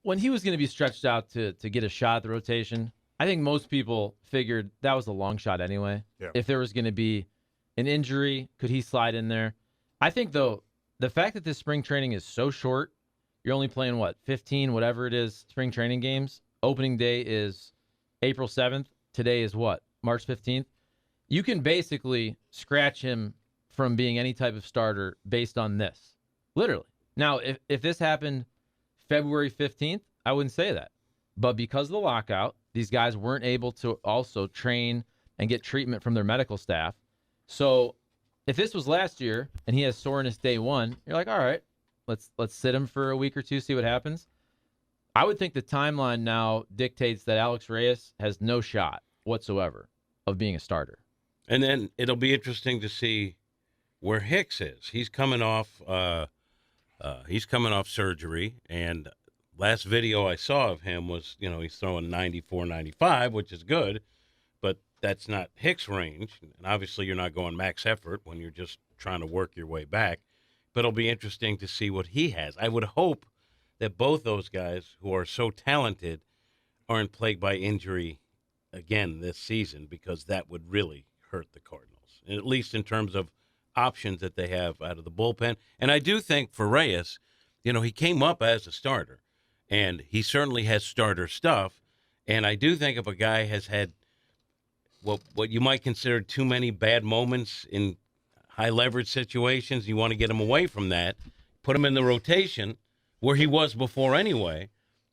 when he was going to be stretched out to get a shot at the rotation, I think most people figured that was a long shot anyway. Yeah. If there was going to be an injury, could he slide in there? I think, though, the fact that this spring training is so short, you're only playing, 15, whatever it is, spring training games. Opening day is April 7th. Today is what? March 15th. You can basically scratch him from being any type of starter based on this. Literally. Now, if this happened February 15th, I wouldn't say that. But because of the lockout, these guys weren't able to also train and get treatment from their medical staff. So if this was last year and he has soreness day one, you're like, all right, let's sit him for a week or two, see what happens. I would think the timeline now dictates that Alex Reyes has no shot whatsoever of being a starter. And then it'll be interesting to see where Hicks is. He's coming off surgery, and last video I saw of him was, he's throwing 94, 95, which is good, but that's not Hicks' range. And obviously you're not going max effort when you're just trying to work your way back. But it'll be interesting to see what he has. I would hope that both those guys who are so talented aren't plagued by injury again this season, because that would really hurt the Cardinals, and at least in terms of options that they have out of the bullpen. And I do think for Reyes, he came up as a starter, and he certainly has starter stuff. And I do think if a guy has had what you might consider too many bad moments in high leverage situations, you want to get him away from that, put him in the rotation where he was before anyway.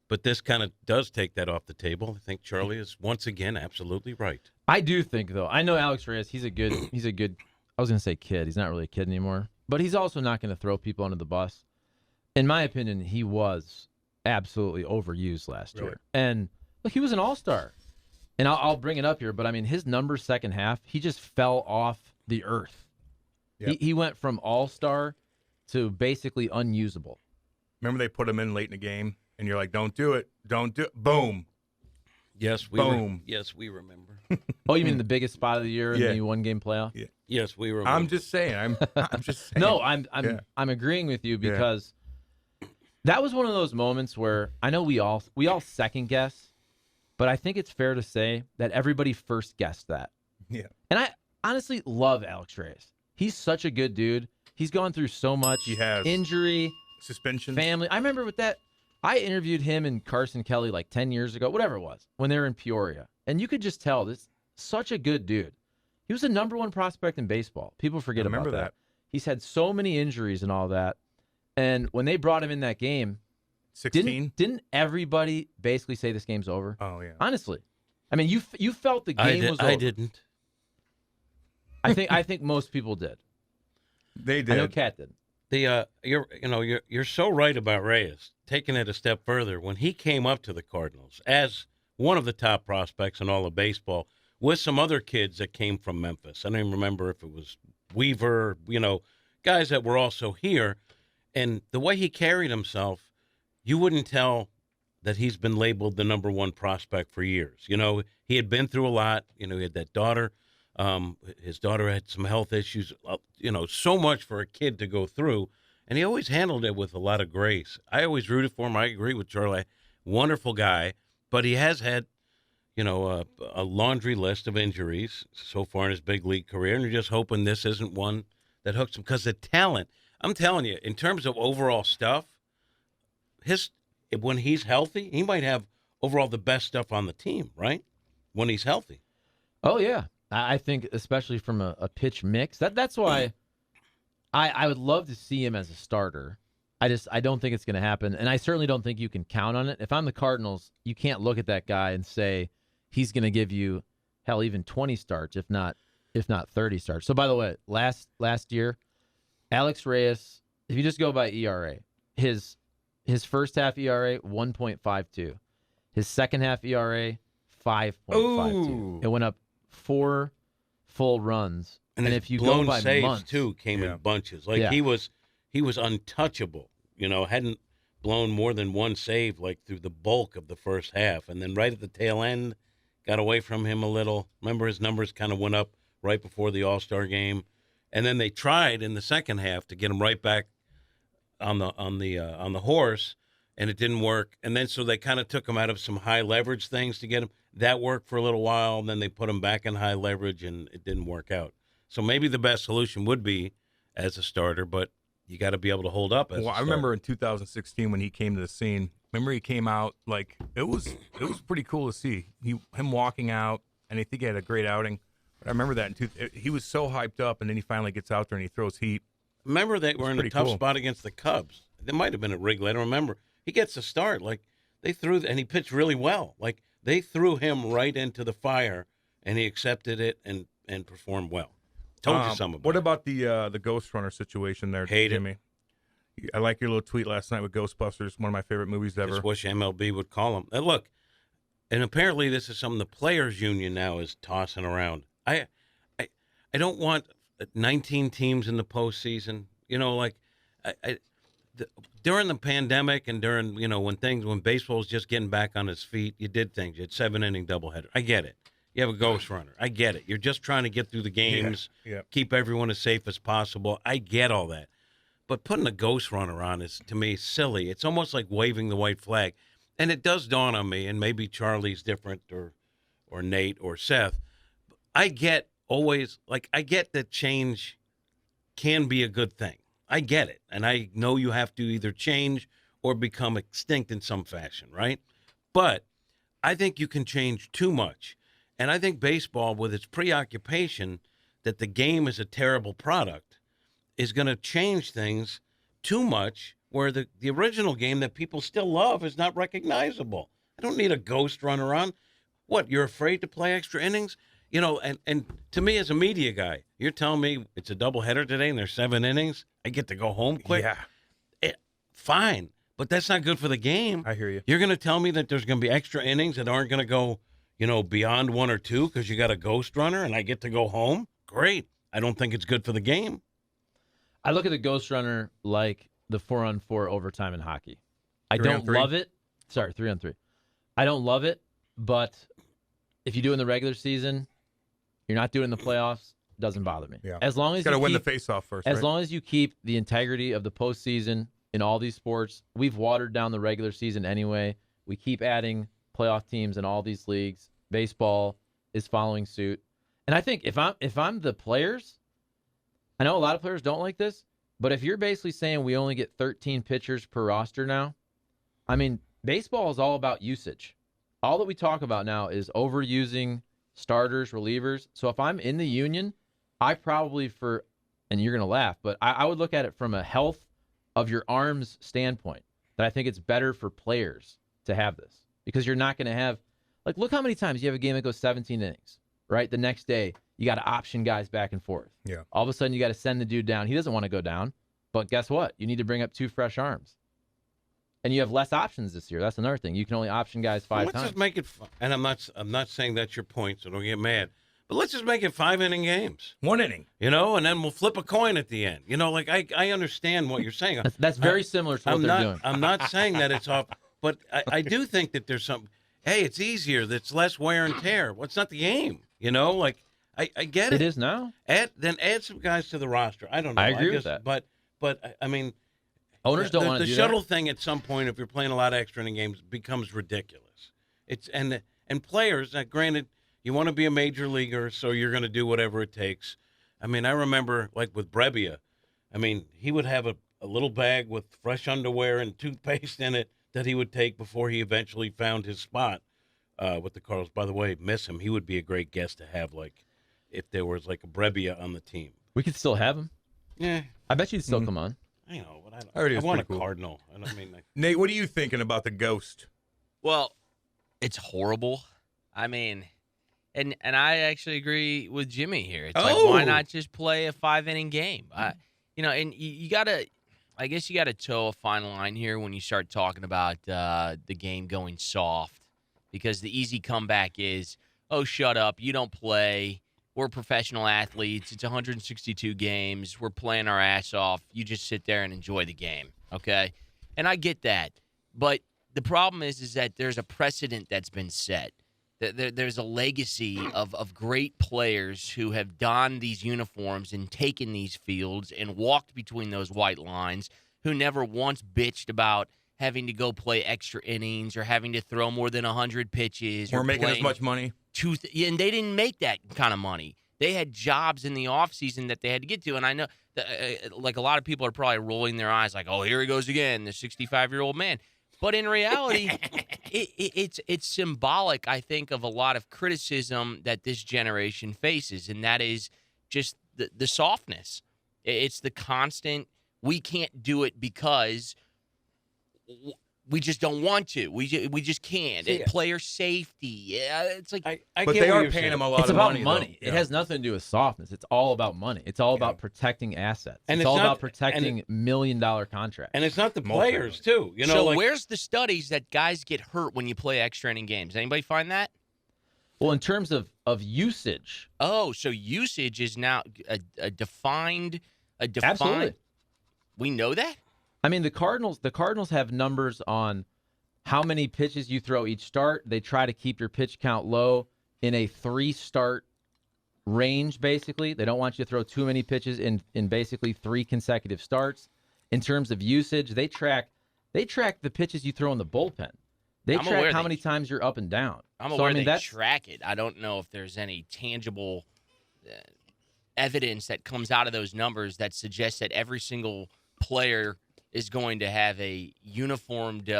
But this kind of does take that off the table. I think Charlie is once again absolutely right. I do think, though, I know Alex Reyes, he's a good, I was going to say kid. He's not really a kid anymore. But he's also not going to throw people under the bus. In my opinion, he was absolutely overused last year. And look, he was an all-star. And I'll bring it up here, but I mean, his numbers second half, he just fell off the earth. Yep. He went from all-star to basically unusable. Remember they put him in late in the game, and you're like, don't do it. Boom. Yes, we remember. Oh, you mean the biggest spot of the year in the one-game playoff? Yeah. Yes, we remember. I'm just saying. I'm just saying. No, I'm agreeing with you, because that was one of those moments where I know we all second guess, but I think it's fair to say that everybody first guessed that. Yeah. And I honestly love Alex Reyes. He's such a good dude. He's gone through so much. He has. Injury, suspension, family. I remember with that, I interviewed him and Carson Kelly like 10 years ago, whatever it was, when they were in Peoria. And you could just tell this such a good dude. He was the number one prospect in baseball. People forget about that. He's had so many injuries and all that. And when they brought him in that game, 16, didn't everybody basically say this game's over? Oh yeah. Honestly, I mean, you felt the game was over. I didn't. I think most people did. They did. I know Kat did. You're so right about Reyes. Taking it a step further, when he came up to the Cardinals as one of the top prospects in all of baseball, with some other kids that came from Memphis. I don't even remember if it was Weaver, guys that were also here. And the way he carried himself, you wouldn't tell that he's been labeled the number one prospect for years. He had been through a lot. He had that daughter. His daughter had some health issues, so much for a kid to go through. And he always handled it with a lot of grace. I always rooted for him. I agree with Charlie. Wonderful guy. But he has had, a laundry list of injuries so far in his big league career. And you're just hoping this isn't one that hooks him. Because the talent, I'm telling you, in terms of overall stuff, when he's healthy, he might have overall the best stuff on the team, right? When he's healthy. Oh, yeah. I think especially from a pitch mix. That's why I would love to see him as a starter. I don't think it's going to happen, and I certainly don't think you can count on it. If I'm the Cardinals, you can't look at that guy and say he's going to give you, hell, even 20 starts, if not 30 starts. So, by the way, last year, Alex Reyes, if you just go by ERA, his first half ERA 1.52, his second half ERA 5.52. It went up 4 full runs, and if you go by saves months, too came in bunches. He was untouchable. Hadn't blown more than one save through the bulk of the first half, and then right at the tail end, got away from him a little. Remember, his numbers kind of went up right before the All-Star game, and then they tried in the second half to get him right back on the horse, and it didn't work. And then so they kind of took him out of some high leverage things to get him. That worked for a little while, and then they put him back in high leverage, and it didn't work out. So maybe the best solution would be as a starter, but you got to be able to hold up as a starter. I remember in 2016 when he came to the scene. Remember he came out like it was pretty cool to see him walking out, and I think he had a great outing. But I remember that he was so hyped up, and then he finally gets out there and he throws heat. Remember they were in a tough cool. spot against the Cubs. There might have been at Wrigley. I don't remember. He gets a start. Like they and he pitched really well. Like they threw him right into the fire, and he accepted it and performed well. Told you something about What it. about the Ghost Runner situation there, Hate it. Jimmy? I like your little tweet last night with Ghostbusters, one of my favorite movies ever. Just wish MLB would call him. And look, and apparently this is something the players' union now is tossing around. I don't want 19 teams in the postseason. You know, like during the pandemic and during when baseball was just getting back on its feet, you did things. You had 7-inning doubleheader. I get it. You have a ghost runner. I get it. You're just trying to get through the games, keep everyone as safe as possible. I get all that. But putting a ghost runner on is, to me, silly. It's almost like waving the white flag. And it does dawn on me, and maybe Charlie's different or Nate or Seth. I get that change can be a good thing. I get it. And I know you have to either change or become extinct in some fashion, right? But I think you can change too much. And I think baseball, with its preoccupation that the game is a terrible product, is going to change things too much where the original game that people still love is not recognizable. I don't need a ghost runner on. What, you're afraid to play extra innings? And to me as a media guy, you're telling me it's a doubleheader today and there's 7 innings? I get to go home quick? Yeah. Fine, but that's not good for the game. I hear you. You're going to tell me that there's going to be extra innings that aren't going to go, beyond 1 or 2 because you got a ghost runner and I get to go home? Great. I don't think it's good for the game. I look at the ghost runner like the 4-on-4 overtime in hockey. I 3 on don't 3? love it. Sorry, 3-on-3. I don't love it, but if you do it in the regular season, you're not doing it in the playoffs, doesn't bother me. Yeah. As long as Got to you win the keep, face-off first, as right? long as you keep the integrity of the postseason in all these sports, we've watered down the regular season anyway. We keep adding playoff teams in all these leagues. Baseball is following suit. And I think if I'm the players, I know a lot of players don't like this, but if you're basically saying we only get 13 pitchers per roster now, I mean, baseball is all about usage. All that we talk about now is overusing starters, relievers. So if I'm in the union, I probably and you're going to laugh, but I would look at it from a health of your arms standpoint, that I think it's better for players to have this because you're not going to have, like, look how many times you have a game that goes 17 innings, right? The next day, you got to option guys back and forth. Yeah. All of a sudden, you got to send the dude down. He doesn't want to go down, but guess what? You need to bring up 2 fresh arms. And you have less options this year. That's another thing. You can only option guys 5 Let's times. just make it fun. And I'm not saying that's your point, so don't get mad. But let's just make it 5-inning games. 1 inning. And then we'll flip a coin at the end. Like I understand what you're saying. That's very similar to what they're doing. I'm not saying that it's off, but I do think that there's some. Hey, it's easier. That's less wear and tear. Well, it's not the game. I get it. It is now. Add some guys to the roster. I don't know. I agree with that. But I mean, Owners don't want to the do shuttle that. thing at some point, if you're playing a lot of extra inning games, becomes ridiculous. It's and players. Granted, you want to be a major leaguer, so you're going to do whatever it takes. I mean, I remember like with Brebbia. I mean, he would have a little bag with fresh underwear and toothpaste in it that he would take before he eventually found his spot with the Cardinals. By the way, miss him. He would be a great guest to have, like, if there was like a Brebbia on the team. We could still have him. Yeah, I bet you'd still come on. I know, but I heard he I was want a pretty cool. Cardinal. I don't mean like, Nate, what are you thinking about the ghost? Well, it's horrible. I mean, and I actually agree with Jimmy here. It's like, why not just play a 5-inning game? And you gotta, I guess you gotta toe a fine line here when you start talking about the game going soft, because the easy comeback is, oh, shut up, you don't play. We're professional athletes. It's 162 games. We're playing our ass off. You just sit there and enjoy the game, okay? And I get that. But the problem is that there's a precedent that's been set. There's a legacy of great players who have donned these uniforms and taken these fields and walked between those white lines, who never once bitched about having to go play extra innings or having to throw more than 100 pitches. We're making as playing much money. and they didn't make that kind of money. They had jobs in the offseason that they had to get to. And I know that, like, a lot of people are probably rolling their eyes like, oh, here he goes again, the 65-year-old man. But in reality, it's symbolic, I think, of a lot of criticism that this generation faces, and that is just the softness. It's the constant, we can't do it because we just don't want to. We just can't. See, Player safety. Yeah, it's like I But get they what are you're paying saying. him a lot It's of about money. money. though. It has nothing to do with softness. It's all about money. It's all about protecting assets. And it's it's all not- about protecting $1 million contracts. And it's not the Multi- players, too. You know, so like, where's the studies that guys get hurt when you play extra inning games? Anybody find that? Well, in terms of usage, Oh, so usage is now a defined. absolutely. We know that. I mean, the Cardinals have numbers on how many pitches you throw each start. They try to keep your pitch count low in a 3-start range, basically. They don't want you to throw too many pitches in basically 3 consecutive starts. In terms of usage, they track the pitches you throw in the bullpen. They I'm track aware how they- many times you're up and down. I'm So, aware I mean, they track it. I don't know if there's any tangible evidence that comes out of those numbers that suggests that every single player is going to have a uniformed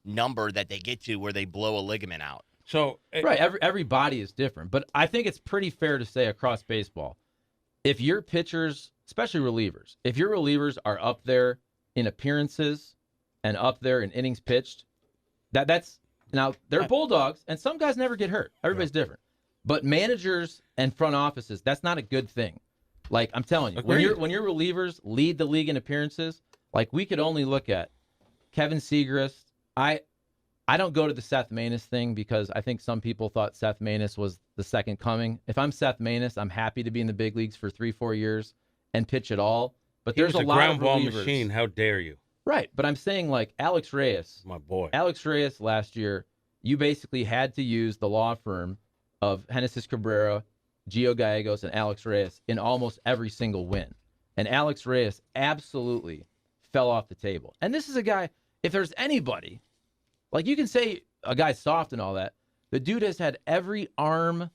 number that they get to where they blow a ligament out. so Right. Every body is different. But I think it's pretty fair to say across baseball, if your pitchers, especially relievers, if your relievers are up there in appearances and up there in innings pitched, that's now they're bulldogs, and some guys never get hurt. Everybody's different. But managers and front offices, that's not a good thing. Like, I'm telling you, Agreed. when your relievers lead the league in appearances, like, we could only look at Kevin Segrist. I don't go to the Seth Maness thing because I think some people thought Seth Maness was the second coming. If I'm Seth Maness, I'm happy to be in the big leagues for 3-4 years and pitch it all. But he there's was a a lot ground of ball relievers. machine. How dare you? Right, but I'm saying, like, Alex Reyes. My boy. Alex Reyes last year, you basically had to use the law firm of Genesis Cabrera, Gio Gallegos, and Alex Reyes in almost every single win. And Alex Reyes absolutely fell off the table. And this is a guy, if there's anybody, like, you can say a guy's soft and all that, the dude has had every arm,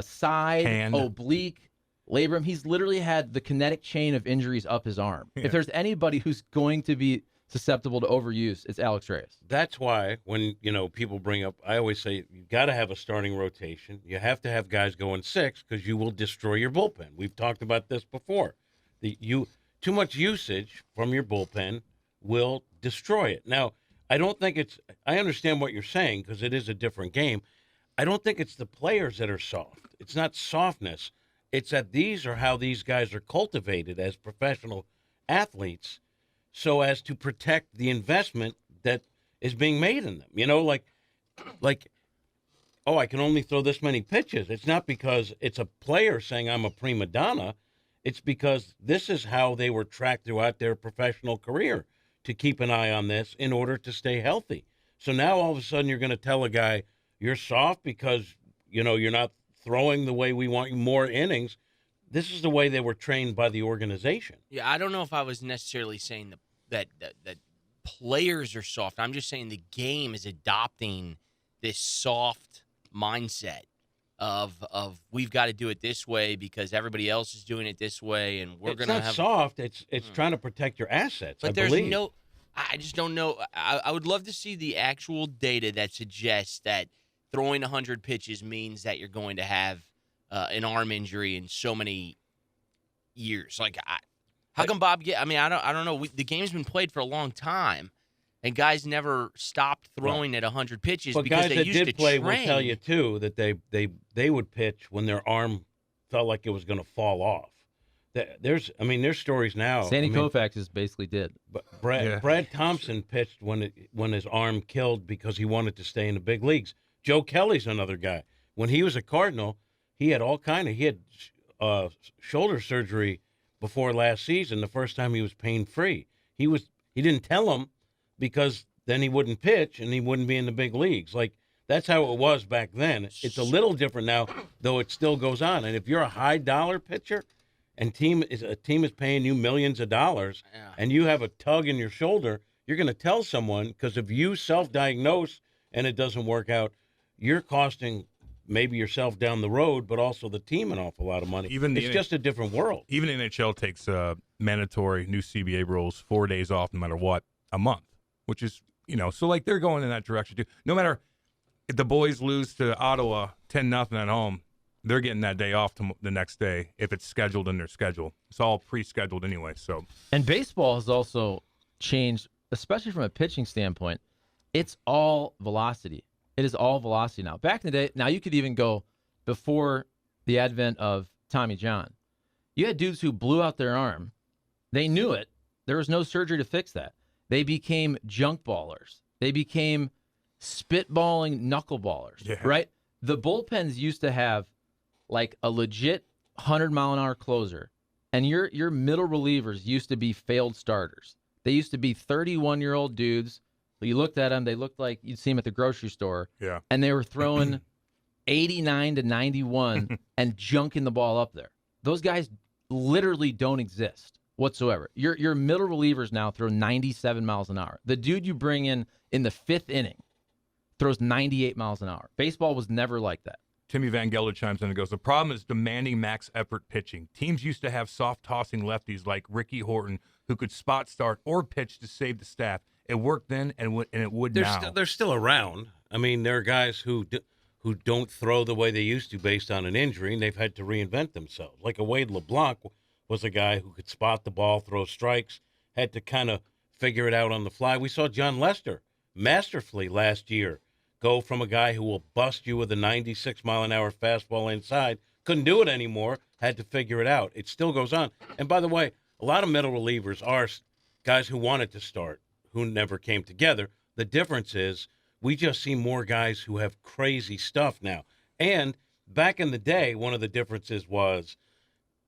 side, Hand. oblique, labrum. He's literally had the kinetic chain of injuries up his arm. Yeah. If there's anybody who's going to be susceptible to overuse, it's Alex Reyes. That's why when, people bring up, I always say you got to have a starting rotation. You have to have guys going 6 because you will destroy your bullpen. We've talked about this before. Too much usage from your bullpen will destroy it. Now, I don't think I understand what you're saying because it is a different game. I don't think it's the players that are soft. It's not softness. It's that these are how these guys are cultivated as professional athletes so as to protect the investment that is being made in them. Like, oh, I can only throw this many pitches. It's not because it's a player saying I'm a prima donna. It's because this is how they were tracked throughout their professional career to keep an eye on this in order to stay healthy. So now all of a sudden you're going to tell a guy you're soft because, you're not throwing the way we want you, more innings. This is the way they were trained by the organization. Yeah, I don't know if I was necessarily saying that players are soft. I'm just saying the game is adopting this soft mindset of we've got to do it this way because everybody else is doing it this way, and we're going to have. It's not soft. It's trying to protect your assets. But I there's believe. no. I just don't know. I would love to see the actual data that suggests that throwing 100 pitches means that you're going to have an arm injury in so many years. Like, how come Bob get? I mean, I don't know. The game's been played for a long time, and guys never stopped throwing at 100 pitches But because guys they that used to did play train. will tell you too that they would pitch when their arm felt like it was going to fall off. There's stories now. Sandy Koufax is basically did. But Yeah. Brad Thompson pitched when his arm killed because he wanted to stay in the big leagues. Joe Kelly's another guy. When he was a Cardinal, he had he had shoulder surgery before last season. The first time he was pain free. He didn't tell him because then he wouldn't pitch and he wouldn't be in the big leagues. Like, that's how it was back then. It's a little different now, though it still goes on. And if you're a high dollar pitcher and a team is paying you millions of dollars Yeah. and you have a tug in your shoulder, you're going to tell someone, because if you self-diagnose and it doesn't work out, you're costing maybe yourself down the road, but also the team an awful lot of money. It's just a different world. Even NHL takes mandatory new CBA rules, 4 days off no matter what, a month, which is, so like they're going in that direction too. No matter if the boys lose to Ottawa 10-0 at home, they're getting that day off the next day if it's scheduled in their schedule. It's all pre-scheduled anyway. So, and baseball has also changed, especially from a pitching standpoint. It's all velocity. It is all velocity now. Back in the day, now you could even go before the advent of Tommy John. You had dudes who blew out their arm. They knew it. There was no surgery to fix that. They became junk ballers. They became spitballing knuckleballers, right? The bullpens used to have like a legit 100-mile-an-hour closer, and your middle relievers used to be failed starters. They used to be 31-year-old dudes. You looked at them, they looked like you'd see them at the grocery store. Yeah. And they were throwing 89 to 91 and junking the ball up there. Those guys literally don't exist whatsoever. Your middle relievers now throw 97 miles an hour. The dude you bring in the fifth inning throws 98 miles an hour. Baseball was never like that. Timmy Van Gelder chimes in and goes, the problem is demanding max effort pitching. Teams used to have soft tossing lefties like Ricky Horton who could spot start or pitch to save the staff. It worked then, and it would now. They're still around. I mean, there are guys who don't throw the way they used to based on an injury, and they've had to reinvent themselves. Like a Wade LeBlanc was a guy who could spot the ball, throw strikes, had to kind of figure it out on the fly. We saw John Lester masterfully last year go from a guy who will bust you with a 96-mile-an-hour fastball inside, couldn't do it anymore, had to figure it out. It still goes on. And by the way, a lot of middle relievers are guys who wanted to start, who never came together. The difference is we just see more guys who have crazy stuff now. And back in the day, one of the differences was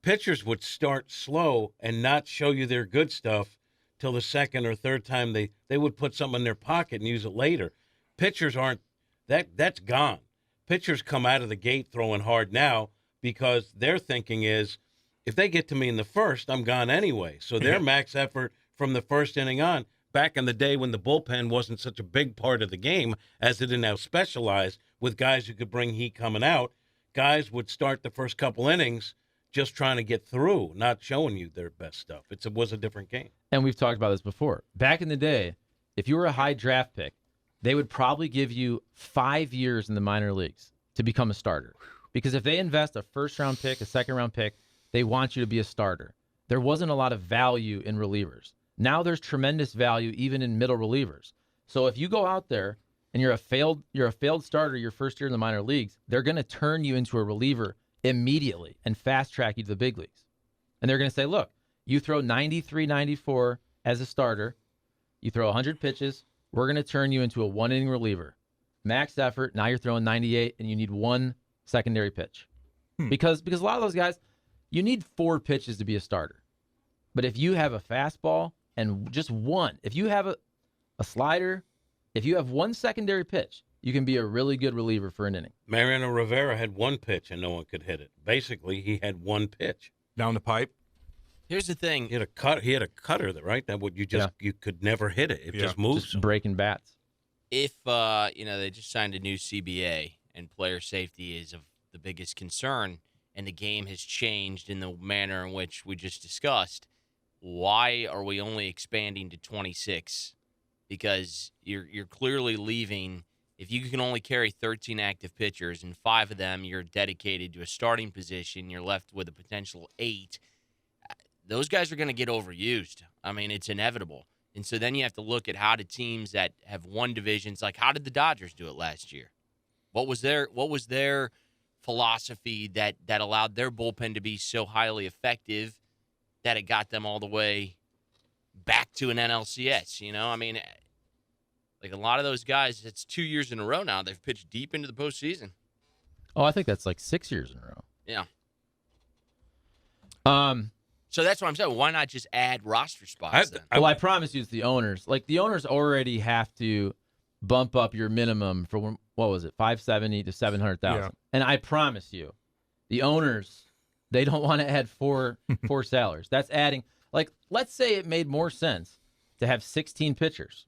pitchers would start slow and not show you their good stuff till the second or third time they would put something in their pocket and use it later. Pitchers aren't that's gone. Pitchers come out of the gate throwing hard now because their thinking is if they get to me in the first, I'm gone anyway. So their max effort from the first inning on. Back in the day when the bullpen wasn't such a big part of the game as it is now specialized with guys who could bring heat coming out, guys would start the first couple innings just trying to get through, not showing you their best stuff. It was a different game. And we've talked about this before. Back in the day, if you were a high draft pick, they would probably give you 5 years in the minor leagues to become a starter. Because if they invest a first-round pick, a second-round pick, they want you to be a starter. There wasn't a lot of value in relievers. Now there's tremendous value even in middle relievers. So if you go out there and you're a failed starter your first year in the minor leagues, they're going to turn you into a reliever immediately and fast track you to the big leagues. And they're going to say, look, you throw 93, 94 as a starter, you throw 100 pitches, we're going to turn you into a one-inning reliever. Max effort, now you're throwing 98 and you need one secondary pitch. Because a lot of those guys, you need 4 pitches to be a starter. But if you have a fastball and just one, if you have a slider, if you have one secondary pitch, you can be a really good reliever for an inning. Mariano Rivera had one pitch and no one could hit it. Basically, he had one pitch. Down the pipe. Here's the thing. He had a cutter, right? That would you could never hit it. It just moves. Just breaking bats. If they just signed a new CBA and player safety is of the biggest concern, and the game has changed in the manner in which we just discussed, why are we only expanding to 26? Because you're clearly leaving. If you can only carry 13 active pitchers and 5 of them you're dedicated to a starting position, you're left with a potential 8. Those guys are going to get overused. I mean, it's inevitable. And so then you have to look at how the teams that have won divisions, like how did the Dodgers do it last year? What was their philosophy that allowed their bullpen to be so highly effective that it got them all the way back to an NLCS? You know, I mean, like a lot of those guys, it's 2 years in a row now. They've pitched deep into the postseason. Oh, I think that's like 6 years in a row. Yeah. So that's what I'm saying. Why not just add roster spots then? I promise you it's the owners. Like, the owners already have to bump up your minimum from, what was it, 570 to 700,000. Yeah. And I promise you, the owners, they don't want to add four salaries. That's adding, like, let's say it made more sense to have 16 pitchers.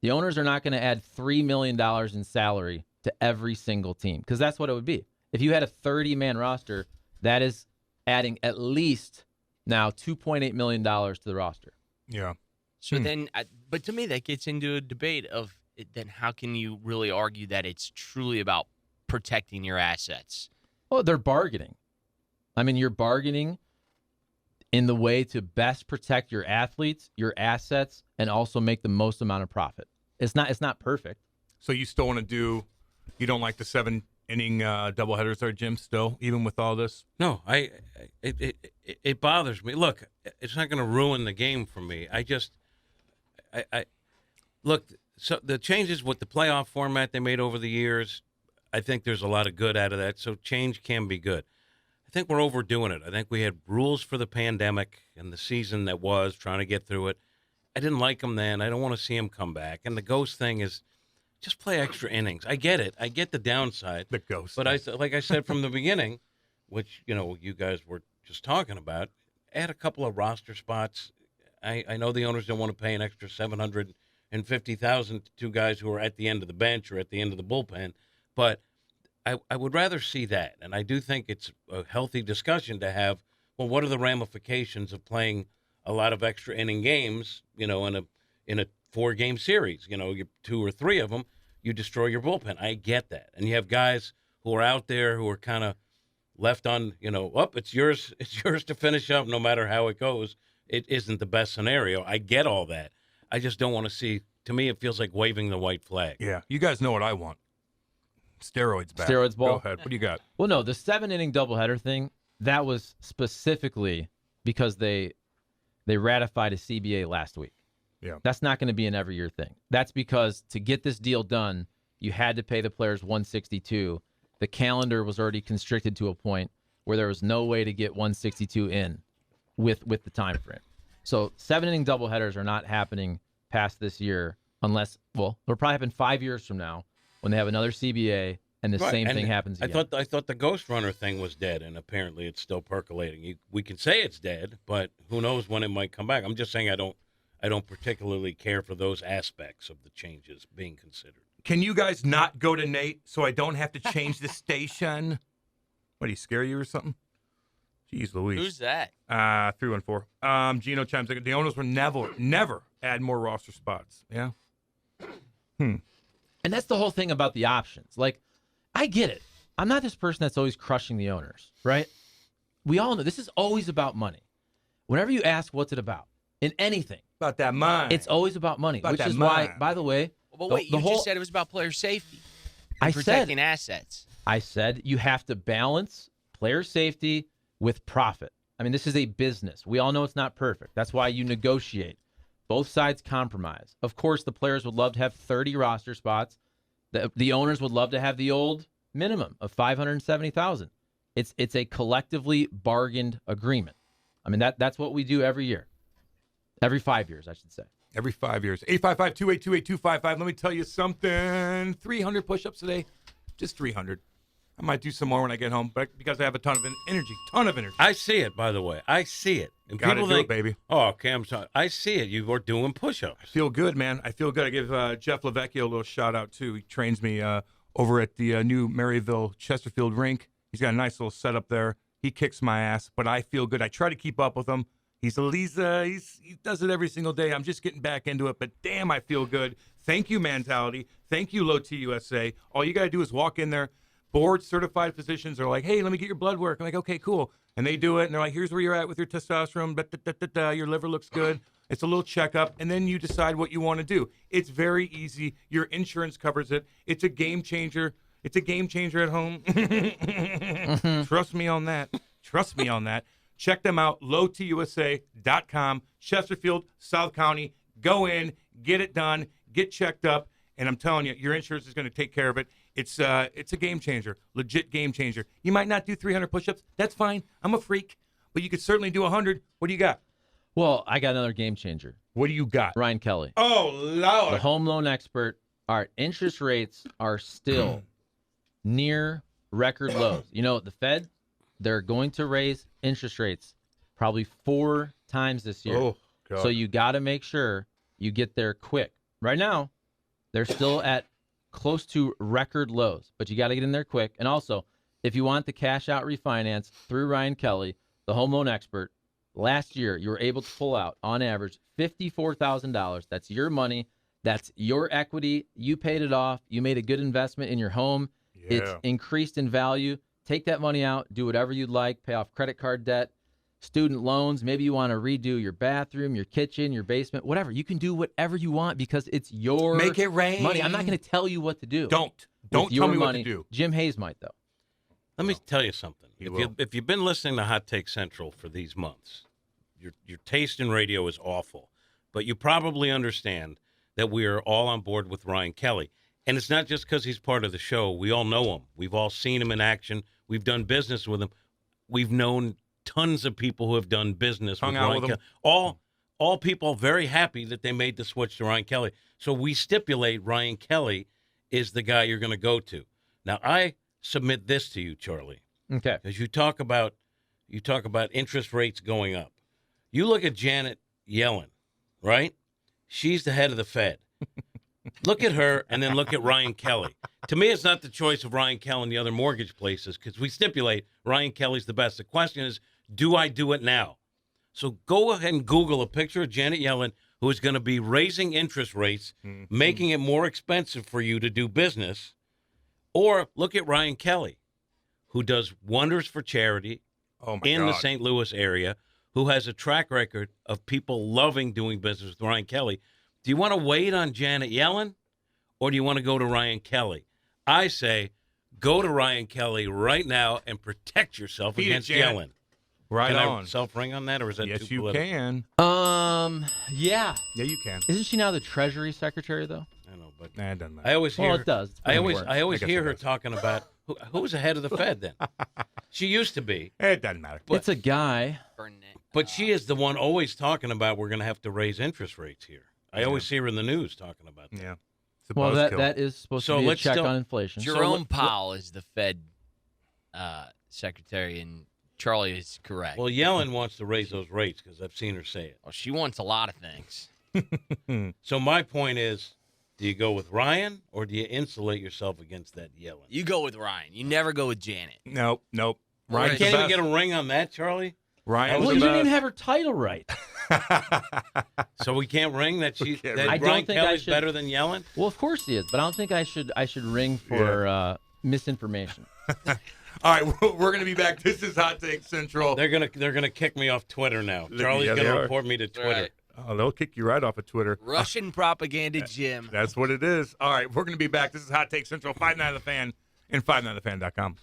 The owners are not going to add $3 million in salary to every single team because that's what it would be. If you had a 30-man roster, that is adding at least now $2.8 million to the roster. Yeah. So then, but to me, that gets into a debate of then how can you really argue that it's truly about protecting your assets? Well, they're bargaining. I mean, you're bargaining in the way to best protect your athletes, your assets, and also make the most amount of profit. It's not perfect. So you still want to do? You don't like the 7-inning doubleheaders there, Jim? Still, even with all this? No, it bothers me. Look, it's not going to ruin the game for me. I look. So the changes with the playoff format they made over the years, I think there's a lot of good out of that. So change can be good. I think we're overdoing it. I think we had rules for the pandemic and the season that was trying to get through it. I didn't like them then. I don't want to see them come back. And the ghost thing is just play extra innings. I get it. I get the downside. The ghost. But like I said from the beginning, which you guys were just talking about, add a couple of roster spots. I know the owners don't want to pay an extra $750,000 to two guys who are at the end of the bench or at the end of the bullpen, but I would rather see that. And I do think it's a healthy discussion to have. Well, what are the ramifications of playing a lot of extra inning games? In a 4-game series, you 2 or 3 of them, you destroy your bullpen. I get that, and you have guys who are out there who are kind of left on. It's yours. It's yours to finish up, no matter how it goes. It isn't the best scenario. I get all that. I just don't want to see. To me, it feels like waving the white flag. Yeah, you guys know what I want. Steroids back. Steroids ball. Go ahead. What do you got? Well, no, the 7-inning doubleheader thing, that was specifically because they ratified a CBA last week. Yeah. That's not going to be an every year thing. That's because to get this deal done, you had to pay the players $162. The calendar was already constricted to a point where there was no way to get $162 in with the time frame. So 7-inning doubleheaders are not happening past this year unless, well, they'll probably happen 5 years from now when they have another CBA and the same thing happens again. I thought the Ghost Runner thing was dead, and apparently it's still percolating. We can say it's dead, but who knows when it might come back. I'm just saying I don't particularly care for those aspects of the changes being considered. Can you guys not go to Nate so I don't have to change the station? What, he scare you or something? Jeez Louise. Who's that? 314. Gino chimes in. The owners will never add more roster spots. Yeah. And that's the whole thing about the options. Like, I get it. I'm not this person that's always crushing the owners, right? We all know this is always about money. Whenever you ask what's it about, in anything, About that mind. it's always about money, About which that is why, mind. by the way, But wait, the you whole, just said it was about player safety. I And said- protecting assets. I said you have to balance player safety with profit. I mean, this is a business. We all know it's not perfect. That's why you negotiate. Both sides compromise. Of course, the players would love to have 30 roster spots. The owners would love to have the old minimum of $570,000. It's a collectively bargained agreement. I mean, that's what we do every year. Every 5 years, I should say. Every 5 years. 855-282-8255. Let me tell you something. 300 push-ups today. Just 300. I might do some more when I get home, but because I have a ton of energy. I see it, by the way. I see it. And Gotta people do think, it, baby. oh, Cam's I see it. You are doing push-ups. I feel good, man. I feel good. I give Jeff Lavecchio a little shout-out, too. He trains me over at the new Maryville Chesterfield rink. He's got a nice little setup there. He kicks my ass, but I feel good. I try to keep up with him. He does it every single day. I'm just getting back into it, but damn, I feel good. Thank you, Mentality. Thank you, Low T USA. All you got to do is walk in there. Board-certified physicians are like, hey, let me get your blood work. I'm like, okay, cool. And they do it, and they're like, here's where you're at with your testosterone. Your liver looks good. It's a little checkup, and then you decide what you want to do. It's very easy. Your insurance covers it. It's a game changer. It's a game changer at home. Trust me on that. Trust me on that. Check them out, lowtusa.com, Chesterfield, South County. Go in, get it done, get checked up, and I'm telling you, your insurance is going to take care of it. It's a game changer, legit game changer. You might not do 300 push-ups. That's fine. I'm a freak. But you could certainly do 100. What do you got? Well, I got another game changer. What do you got? Ryan Kelly. Oh, Lord. The home loan expert. Our interest rates are still near record lows. You know, the Fed, they're going to raise interest rates probably 4 times this year. Oh, God. So you got to make sure you get there quick. Right now, they're still at close to record lows, but you got to get in there quick. And also, if you want the cash out refinance through Ryan Kelly, the home loan expert, last year you were able to pull out on average $54,000. That's your money. That's your equity. You paid it off. You made a good investment in your home. Yeah. It's increased in value. Take that money out, do whatever you'd like, pay off credit card debt, student loans. Maybe you want to redo your bathroom, your kitchen, your basement, whatever. You can do whatever you want because it's your Make it rain. money. I'm not going to tell you what to do. Don't with tell me your what money. to do. Jim Hayes might, though. Let me tell you something. He will. If you've been listening to Hot Take Central for these months, your taste in radio is awful. But you probably understand that we are all on board with Ryan Kelly. And it's not just because he's part of the show. We all know him. We've all seen him in action. We've done business with him. We've known tons of people who have done business Hung with out Ryan with him. Kelly. All people very happy that they made the switch to Ryan Kelly. So we stipulate Ryan Kelly is the guy you're going to go to. Now, I submit this to you, Charlie. Okay. Because you talk about interest rates going up. You look at Janet Yellen, right? She's the head of the Fed. Look at her and then look at Ryan Kelly. To me, it's not the choice of Ryan Kelly and the other mortgage places because we stipulate Ryan Kelly's the best. The question is, do I do it now? So go ahead and Google a picture of Janet Yellen, who is going to be raising interest rates, making it more expensive for you to do business. Or look at Ryan Kelly, who does wonders for charity The St. Louis area, who has a track record of people loving doing business with Ryan Kelly. Do you want to wait on Janet Yellen, or do you want to go to Ryan Kelly? I say go to Ryan Kelly right now and protect yourself Beat it, against Janet. Yellen. Right Can on. I self-ring on that, or is that Yes, too you political? can. Yeah. Yeah, you can. Isn't she now the Treasury Secretary, though? I know, but Nah, it doesn't matter. I always hear Well, it does. It's I pretty always important. guess hear it her does. talking about who was the head of the Fed then. She used to be, It doesn't matter. It's a guy. but she is the one always talking about we're going to have to raise interest rates here. I Yeah. always see her in the news talking about that. Yeah. It's a Well, buzzkill. that is supposed So to be a let's check still- on inflation. Jerome Powell is the Fed secretary, and Charlie is correct. Well, Yellen wants to raise those rates because I've seen her say it. Well, she wants a lot of things. So my point is, do you go with Ryan or do you insulate yourself against that Yellen? You go with Ryan. You never go with Janet. Nope. You Ryan's can't the even best. get a ring on that, Charlie. Ryan's Well, the you didn't best. even have her title right. So we can't ring that can't that ring. I don't Ryan think I Kelly's should- better than Yellen. Well, of course he is, but I don't think I should ring for misinformation. All right, we're going to be back. This is Hot Take Central. They're gonna kick me off Twitter now. Charlie's Yeah, they gonna are. report me to Twitter. Right. Oh, they'll kick you right off of Twitter. Russian propaganda, Jim. That's what it is. All right, we're going to be back. This is Hot Take Central, 590 The Fan, and 590thefan.com.